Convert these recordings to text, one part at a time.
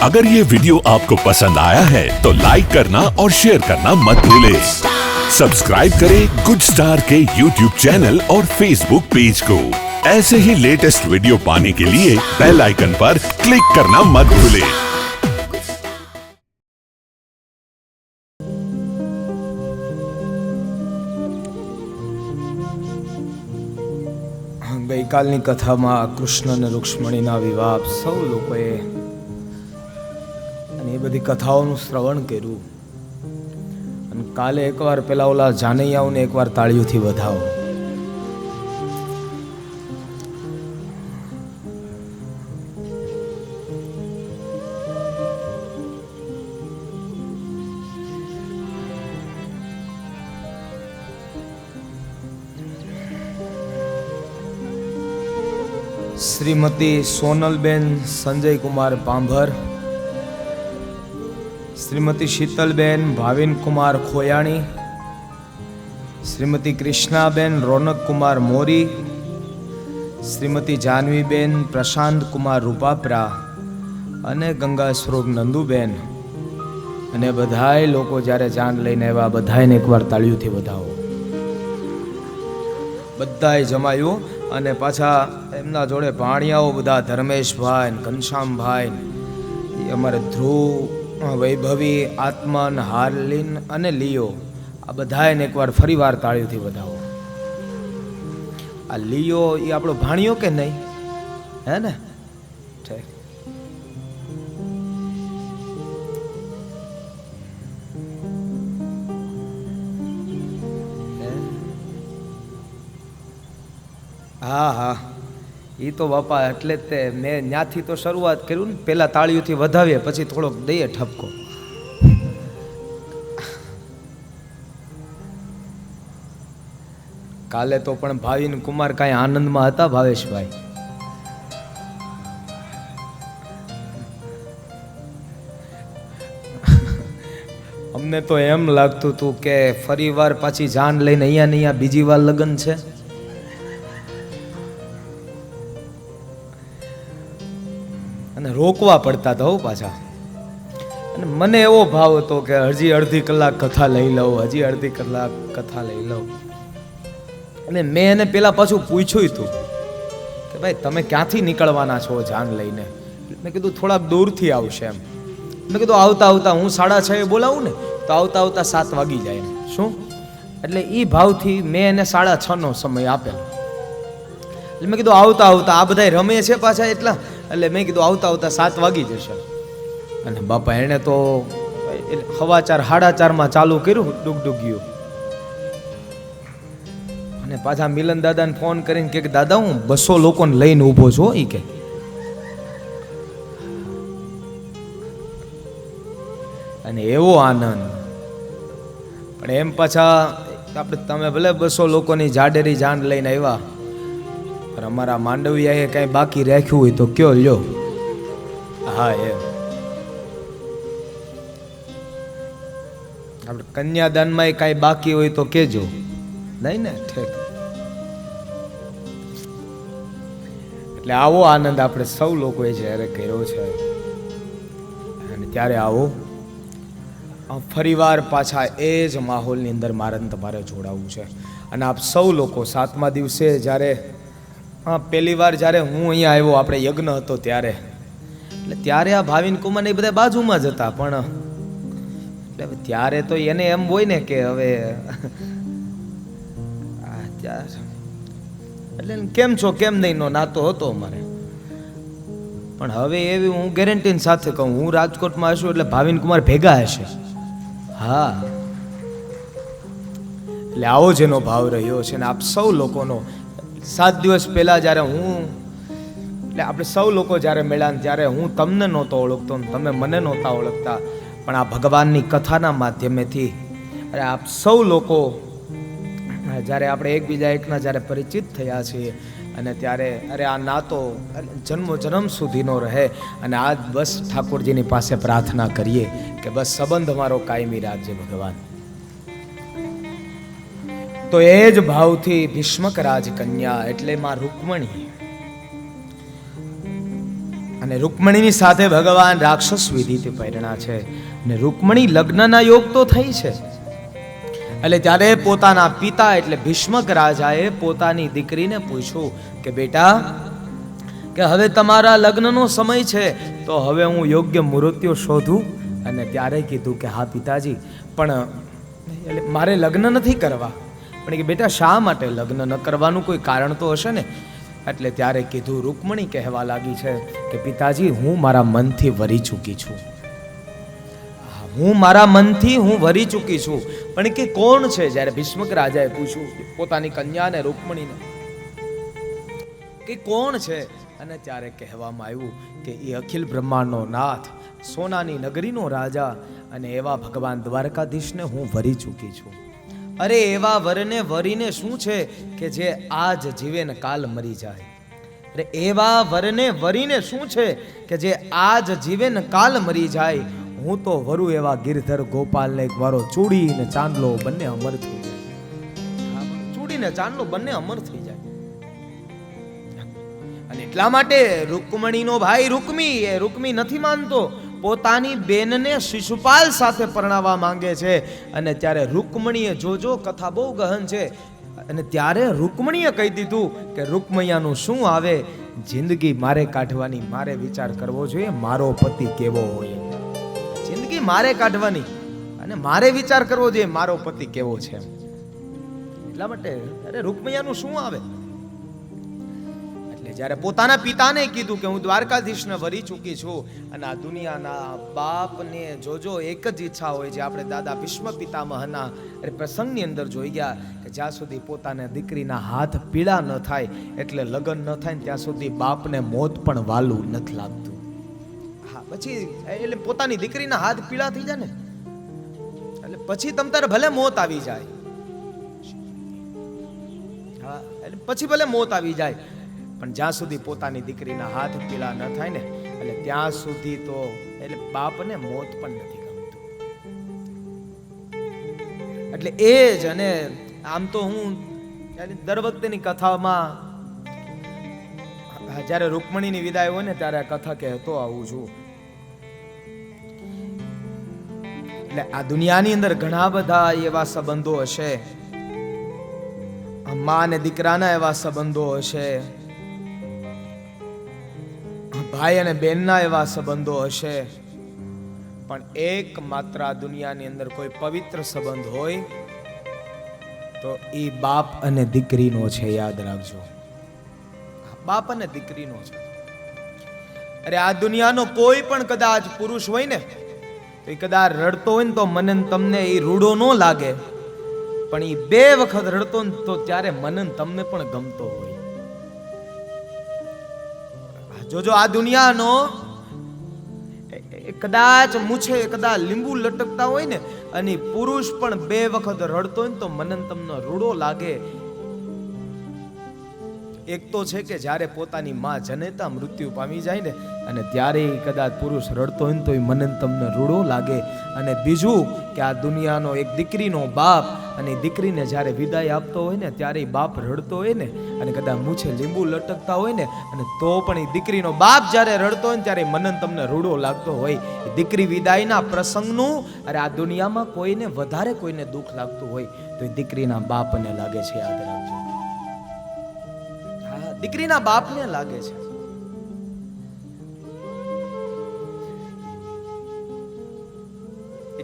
अगर ये वीडियो आपको पसंद आया है तो लाइक करना और शेयर करना मत भूलें। सब्सक्राइब करें गुड स्टार के यूट्यूब चैनल और फेसबुक पेज को। ऐसे ही लेटेस्ट वीडियो पाने के लिए बेल आइकन पर क्लिक करना मत भूलें। ગઈકાલની કથામાં કૃષ્ણ અને રૂક્ષ્મણીના વિવાહ સૌ લોકોએ અને એ બધી કથાઓનું શ્રવણ કર્યું અને કાલે એકવાર પેલા ઓલા જાનૈયાઓને એકવાર તાળીઓથી વધાવો. श्रीमती सोनलबेन संजय कुमार पांभर, श्रीमती शीतलबेन भाविन कुमार खोयाणी, श्रीमती कृष्णाबेन रौनक कुमार मोरी, श्रीमती जानवीबेन प्रशांत कुमार रूपापरा अने गंगा स्वरूप नंदुबेन अने बधाय लोको ज्यारे जान लईने आव्या बधायने एकवार ताळीओथी વધાવો. બધાય જમાયું અને પાછા એમના જોડે ભાણિયાઓ બધા ધર્મેશભાઈ ઘનશ્યામભાઈ, અમારે ધ્રુવ, વૈભવી, આત્મન, હાર્લિન અને લિયો, આ બધાને એકવાર ફરીવાર તાળીઓથી વધાવો. આ લિયો એ આપણો ભાણિયો કે નહીં હે ને? હા હા, એ તો બાપા એટલે જ તે મેં ત્યાંથી તો શરૂઆત કર્યું ને, પહેલાં તાળીઓથી વધાવીએ પછી થોડોક દઈએ ઠપકો. કાલે તો પણ ભાવિન કુમાર કાંઈ આનંદમાં હતા ભાવેશભાઈ. અમને તો એમ લાગતું હતું કે ફરી વાર પાછી જાન લઈને અહીંયા ને અહીંયા બીજી વાર લગ્ન છે. અને રોકવા પડતા હતા હો પાછા. અને મને એવો ભાવ હતો કે હજી અડધી કલાક કથા લઈ લઉં, હજી અડધી કલાક કથા લઈ લઉં. અને મેં એને પેલા પાછું પૂછ્યું હતું કે ભાઈ તમે ક્યાંથી નીકળવાના છો જાન લઈને? મેં કીધું થોડાક દૂરથી આવશે એમ. મેં કીધું આવતા આવતા હું 6:30 બોલાવું ને તો આવતા આવતા 7 વાગી જાય. શું એટલે એ ભાવથી મેં એને 6:30નો સમય આપેલો. એટલે મેં કીધું આવતા આવતા આ બધા રમે છે પાછા એટલા, એટલે મેં કીધું આવતા આવતા 7 વાગી જશે. અને બાપા એણે તો 4:15 4:30 ચાલુ કર્યું ડુગડુગિયું. અને પાછા મિલન દાદાને ફોન કરીને કે દાદા હું 200 લોકોને લઈને ઊભો છું એ કે. અને એવો આનંદ. પણ એમ પાછા આપણે તમે ભલે 200 લોકોની જાડેરી જાન લઈને આવ્યા, પણ અમારા માંડવિયાએ કઈ બાકી રાખ્યું હોય તો કયો લ્યો. હા એમ આપણે કન્યાદાનમાં કઈ બાકી હોય તો કેજો. નહીં ને? ઠીક. એટલે આવો આનંદ આપણે સૌ લોકોએ જ્યારે કર્યો છે અને ત્યારે આવો ફરીવાર પાછા એ જ માહોલની અંદર મારે તમારે જોડાવવું છે. અને આપ સૌ લોકો 7મા દિવસે જ્યારે પહેલી વાર જ્યારે હું અહીંયા આવ્યો, આપણે યજ્ઞ હતો ત્યારે, એટલે ત્યારે આ ભાવિન કુમાર એ બધા બાજુમાં જ હતા. પણ એટલે ત્યારે તો એને એમ હોય ને કે હવે એટલે કેમ છો કેમ નહીં નો નાતો હતો અમારે. પણ હવે એવી હું ગેરંટી સાથે કહું, હું રાજકોટમાં હશું એટલે ભાવિન કુમાર ભેગા હશે. હા, એટલે આવો જેનો ભાવ રહ્યો છે. ને આપ સૌ લોકોનો 7 દિવસ પહેલા જ્યારે હું એટલે આપણે સૌ લોકો જ્યારે મળ્યા ત્યારે હું તમને નહોતો ઓળખતો, તમે મને નહોતા ઓળખતા, પણ આ ભગવાનની કથાના માધ્યમેથી અરે આપ સૌ લોકો જ્યારે આપણે એકબીજા એકના જ્યારે પરિચિત થયા છીએ અને ત્યારે અરે આ નાતો જન્મો જન્મ સુધીનો રહે. અને આજ બસ ઠાકોરજીની પાસે પ્રાર્થના કરીએ કે બસ સંબંધ અમારો કાયમી રાખજે ભગવાન. તો એ જ ભાવથી ભીષ્મક રાજકન્યા એટલે માં રૂકમણી અને રૂકમણીની સાથે ભગવાન રાક્ષસ વિધિથી પરણ્યા છે અને રૂકમણી લગ્નના યોગ તો થઈ છે. એટલે ત્યારે પોતાના પિતા એટલે ભીષ્મક રાજાએ પોતાની દીકરીને પૂછ્યું કે બેટા, કે હવે તમારા લગ્નનો સમય છે, તો હવે હું યોગ્ય મુહૂર્તો શોધું. અને ત્યારે કીધું કે હા પિતાજી, પણ એટલે મારે લગ્ન નથી કરવા. પણ કે બેટા, શા માટે લગ્ન ન કરવાનું કોઈ કારણ તો હશે ને? એટલે ત્યારે કીધું, રૂકમણી કહેવા લાગી છે કે પિતાજી, હું મારા મનથી વરી ચૂકી છું. હું મારા મનથી વરી ચૂકી છું. પણ કે કોણ છે? જ્યારે ભીષ્મક રાજાએ પૂછ્યું પોતાની કન્યાને રૂકમણીને કે કોણ છે, અને ત્યારે કહેવામાં આવ્યું કે એ અખિલ બ્રહ્માંડનો નાથ, સોનાની નગરીનો રાજા અને એવા ભગવાન દ્વારકાધીશને હું વરી ચૂકી છું. અરે એવા વરને વરીને શું છે કે જે આજ જીવે ને કાલ મરી જાય. અરે એવા વરને વરીને શું છે કે જે આજ જીવે ને કાલ મરી જાય. હું તો વરુ એવા ગિરધર ગોપાલને મારો ચૂડી ને ચાંદલો બંને અમર થઈ જાય. ચૂડી ને ચાંદલો બંને અમર થઈ જાય. અને એટલા માટે રૂકમણીનો ભાઈ રૂકમી નથી માનતો, પોતાની બેનને શિશુપાલ સાથે પરણાવવા માંગે છે. અને ત્યારે રૂકમણીએ જોજો કથા બહુ ગહન છે. અને ત્યારે રૂકમણીએ કહી દીધું કે રૂકમૈયાનું શું આવે, જિંદગી મારે કાઢવાની, મારે વિચાર કરવો જોઈએ મારો પતિ કેવો હોય. જિંદગી મારે કાઢવાની અને મારે વિચાર કરવો જોઈએ મારો પતિ કેવો છે. એટલા માટે અરે રૂકમૈયાનું શું આવે. એટલે જ્યારે પોતાના પિતાને કીધું કે હું દ્વારકાધીશને વરી ચૂકી છું અને આ દુનિયાના બાપને જોજો એક જ ઈચ્છા હોય છે. આપણે દાદા ભીષ્મ પિતામહના પ્રસંગની અંદર જોઈ ગયા કે જ્યાં સુધી પોતાના દીકરીના હાથ પીળા ન થાય, એટલે લગ્ન ન થાય ને ત્યાં સુધી બાપને મોત પણ વાલું નથી લાગતું. હા, પછી એટલે પોતાની દીકરીના હાથ પીળા થઈ જાય ને એટલે પછી તમ તારે ભલે મોત આવી જાય. હા, એટલે પછી ભલે મોત આવી જાય, પણ જ્યાં સુધી પોતાની દીકરીના હાથ પીળા ન થાય ને એટલે ત્યાં સુધી તો એટલે બાપને મોત પણ નથી ગમતું. એટલે એ જ. અને આમ તો હું દર વખતેની કથામાં જ્યારે રૂકમણીની વિદાય હોય ને ત્યારે આ કથા કહેતો આવું છું. એટલે આ દુનિયાની અંદર ઘણા બધા એવા સંબંધો હશે, મા અને દીકરાના એવા સંબંધો હશે, ભાઈ અને બહેનના એવા સંબંધો હશે, પણ એક માત્ર આ દુનિયાની અંદર કોઈ પવિત્ર સંબંધ હોય તો એ બાપ અને દીકરીનો છે. યાદ રાખજો, બાપ અને દીકરીનો છે. અરે આ દુનિયાનો કોઈ પણ કદાચ પુરુષ હોય ને તો એ કદાચ રડતો હોય ને તો મને તમને એ રૂડો ન લાગે, પણ એ 2 વખત રડતો ને તો ત્યારે મને તમને પણ ગમતો હોય. જોજો આ દુનિયાનો કદાચ મૂછે કદાચ લીંબુ લટકતા હોય ને અને પુરુષ પણ 2 વખત રડતો હોય ને તો મને તમને રૂડો લાગે. એક તો છે કે જ્યારે પોતાની માં જનેતા મૃત્યુ પામી જાય ને અને ત્યારે કદાચ પુરુષ રડતો હોય ને તો મને તમને રૂડો લાગે. અને બીજું કે આ દુનિયાનો એક દીકરીનો બાપ અને દીકરીને જ્યારે વિદાય આપતો હોય ને ત્યારે બાપ રડતો હોય ને અને કદાચ મૂછે લીંબુ લટકતા હોય ને અને તો પણ એ દીકરીનો બાપ જ્યારે રડતો હોય ને ત્યારે મને તમને રૂડો લાગતો હોય. દીકરી વિદાયના પ્રસંગનું અરે આ દુનિયામાં કોઈને વધારે કોઈને દુઃખ લાગતું હોય તો એ દીકરીના બાપને લાગે છે. યાદ રાખજો, દીકરીના બાપને લાગે છે.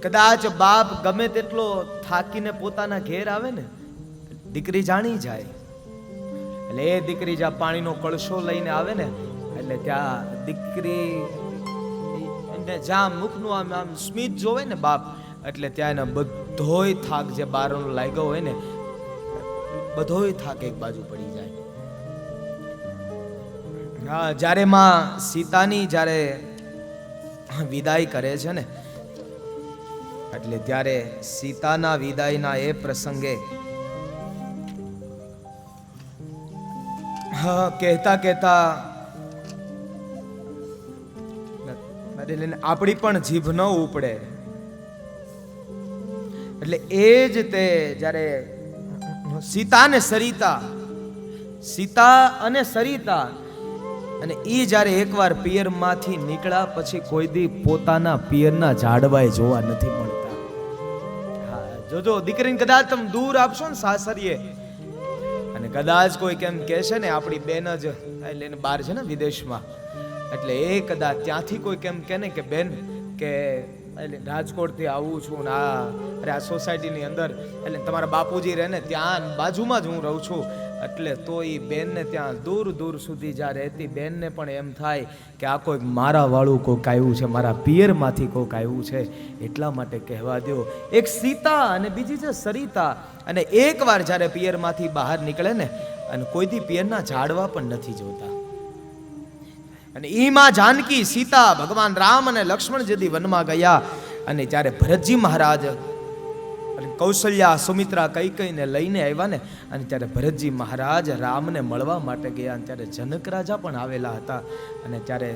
કદાચ બાપ ગમે તેટલો થાકીને પોતાના ઘેર આવે ને દીકરી જાણી જાય. એટલે એ દીકરી જ્યાં પાણીનો કળશો લઈને આવે ને એટલે ત્યાં દીકરી જ્યાં મુખનું આમ સ્મિત જોવે ને બાપ એટલે ત્યાં એને બધોય થાક જે બારનો લાગ્યો હોય ને બધોય થાક એક બાજુ પડી જાય. હા, જ્યારે માં સીતાની જ્યારે વિદાય કરે છે ને એટલે ત્યારે સીતાના વિદાયના એ પ્રસંગે કહેતા આપણી પણ જીભ ન ઉપડે. એટલે એ જ તે જ્યારે સીતા અને સરિતા અને એ જ્યારે એકવાર પિયરમાંથી નીકળ્યા પછી કોઈ દી પોતાના પિયરના ઝાડવાએ જોવા નથી મળતા. હા, જોજો દીકરીને કદાચ તમે દૂર આપશો ને સાસરીએ, અને કદાચ કોઈ કેમ કહેશે ને આપણી બેન જ લઈને બહાર છે ને વિદેશમાં, એટલે એ કદાચ ત્યાંથી કોઈ કેમ કહે ને કે બેન કે રાજકોટથી આવું છું ને આ સોસાયટીની અંદર, એટલે તમારા બાપુજી રહે ને ત્યાં બાજુમાં જ હું રહું છું, એટલે તો એ બેનને ત્યાં દૂર દૂર સુધી જ્યાં રહેતી બેનને પણ એમ થાય કે આ કોઈક મારા વાળું કોઈક આવ્યું છે, મારા પિયરમાંથી કોઈક આવ્યું છે. એટલા માટે કહેવા દો, એક સીતા અને બીજી છે સરિતા. અને એકવાર જ્યારે પિયરમાંથી બહાર નીકળે ને, અને કોઈથી પિયરના ઝાડવા પણ નથી જોતા. અને ઈ માં જાનકી સીતા ભગવાન રામ અને લક્ષ્મણ જેદી વનમાં ગયા, અને ત્યારે ભરતજી મહારાજ કૌશલ્યા સુમિત્રા કૈકેયીને લઈને આવ્યા ને, અને ત્યારે ભરતજી મહારાજ રામને મળવા માટે ગયા, અને ત્યારે જનક રાજા પણ આવેલા હતા. અને ત્યારે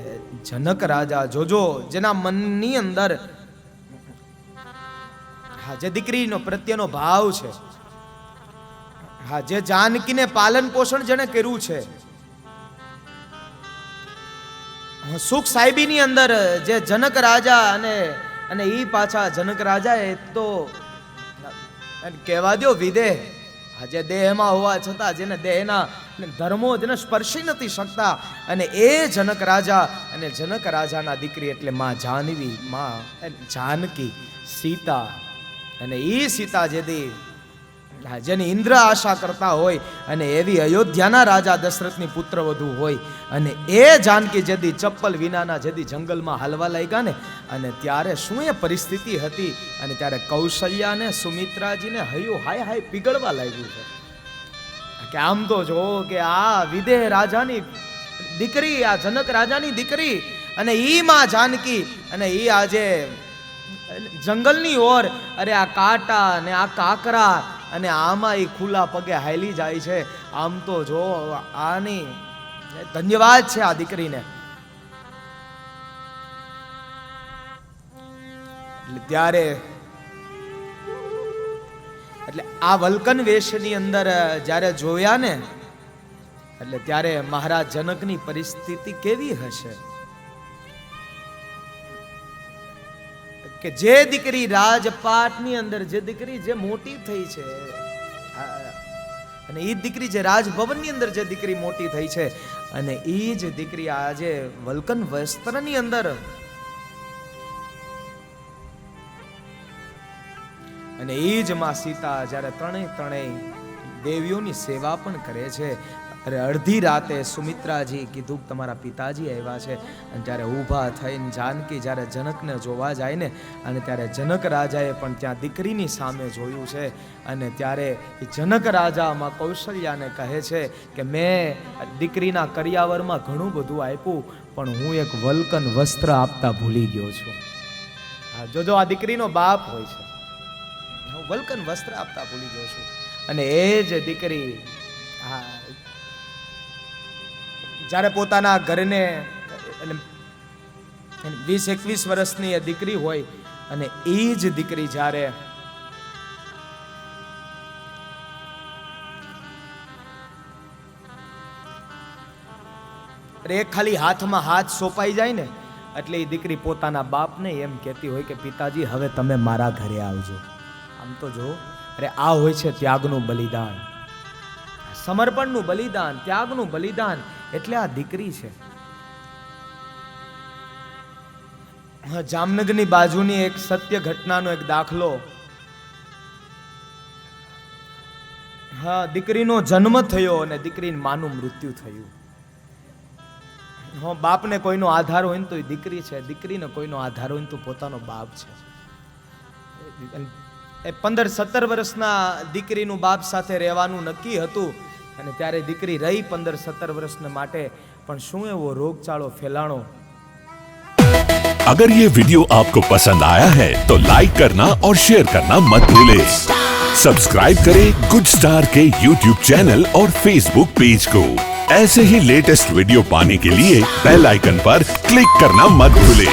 જનક રાજા જોજો જેના મનની અંદર હા જે દીકરીનો પ્રત્યેનો ભાવ છે, હા જે જાનકીને પાલન પોષણ જેને કર્યું છે, સુખ સાહેબીની અંદર જે જનક રાજા અને ઈ પાછા જનક રાજા એ તો કહેવા દો વિદેહ, જે દેહમાં હોવા છતાં જેને દેહના ધર્મો જેને સ્પર્શી નથી શકતા, અને એ જનક રાજા અને જનક રાજાના દીકરી એટલે માં જાનવી, માં જાનકી સીતા. અને ઈ સીતા જેની ઇન્દ્ર આશા કરતા હોય, અને એવી અયોધ્યાના રાજા દશરથની પુત્ર વધુ હોય, અને એ જાનકી જેદી ચપ્પલ વિનાના જેદી જંગલમાં હાલવા લાગ્યા ને, અને ત્યારે શું એ પરિસ્થિતિ હતી, અને ત્યારે કૌશલ્યાને સુમિત્રાજીને હૈયું હાય હાય પીગળવા લાગ્યું છે કે આમ તો જો કે આ વિદેહ રાજાની દીકરી, આ જનક રાજાની દીકરી, અને ઈ માં જાનકી, અને ઈ આજે જંગલની ઓર, અરે આ કાંટા અને આ કાકરા, અને આમાં એ ખુલ્લા પગે હાલી જાય છે. આમ તો જો આની ધન્યવાદ છે આ દીકરીને. એટલે ત્યારે એટલે આ વલ્કન વેશની અંદર જ્યારે જોયા ને, એટલે ત્યારે મહારાજ જનકની પરિસ્થિતિ કેવી હશે કે જે દીકરી રાજપાટની અંદર, જે દીકરી જે મોટી થઈ છે, અને એ દીકરી જે રાજભવનની અંદર જે દીકરી મોટી થઈ છે, અને એ જ દીકરી આજે વલ્કન વસ્ત્રની અંદર, અને એ જ માં સીતા જ્યારે ત્રણેય દેવીઓની સેવા પણ કરે છે. અરે અડધી રાતે સુમિત્રાજી કીધું તમારા પિતાજી આવ્યા છે, અને ત્યારે ઊભા થઈને જાનકી જ્યારે જનકને જોવા જાય ને, અને ત્યારે જનક રાજાએ પણ ત્યાં દીકરીની સામે જોયું છે, અને ત્યારે જનક રાજામાં કૌશલ્યાને કહે છે કે મેં દીકરીના કરિયાવરમાં ઘણું બધું આપ્યું, પણ હું એક વલ્કન વસ્ત્ર આપતા ભૂલી ગયો છું. હા જોજો આ દીકરીનો બાપ હોય છે, હું વલ્કન વસ્ત્ર આપતા ભૂલી ગયો છું. અને એ જ દીકરી હા જ્યારે પોતાના ઘરને 20-21 વર્ષની એ દીકરી હોય, અને એ જ દીકરી જ્યારે એક ખાલી હાથમાં હાથ સોંપાઈ જાય ને, એટલે એ દીકરી પોતાના બાપને એમ કહેતી હોય કે પિતાજી હવે તમે મારા ઘરે આવજો. આમ તો જો અરે આ હોય છે ત્યાગનું બલિદાન, સમર્પણનું બલિદાન, ત્યાગનું બલિદાન. એટલે આ દીકરી છે. જામનગરની બાજુની એક સત્ય ઘટનાનો એક દાખલો. હા દીકરીનો જન્મ થયો અને દીકરીની માનું મૃત્યુ થયું. બાપને કોઈનો આધાર હોય ને તો એ દીકરી છે, દીકરીને કોઈનો આધાર હોય ને તો પોતાનો બાપ છે. એ 15-17 વર્ષના દીકરીનું બાપ સાથે રહેવાનું નક્કી હતું, અને ત્યારે દીકરી રહી 15-17 વર્ષને માટે, પણ શું એવો રોગચાળો ફેલાણો. अगर ये वीडियो आपको पसंद आया है तो लाइक करना और शेयर करना मत भूलें। सब्सक्राइब करें गुड स्टार के YouTube चैनल और Facebook पेज को। ऐसे ही लेटेस्ट वीडियो पाने के लिए बेल आइकन पर क्लिक करना मत भूलें।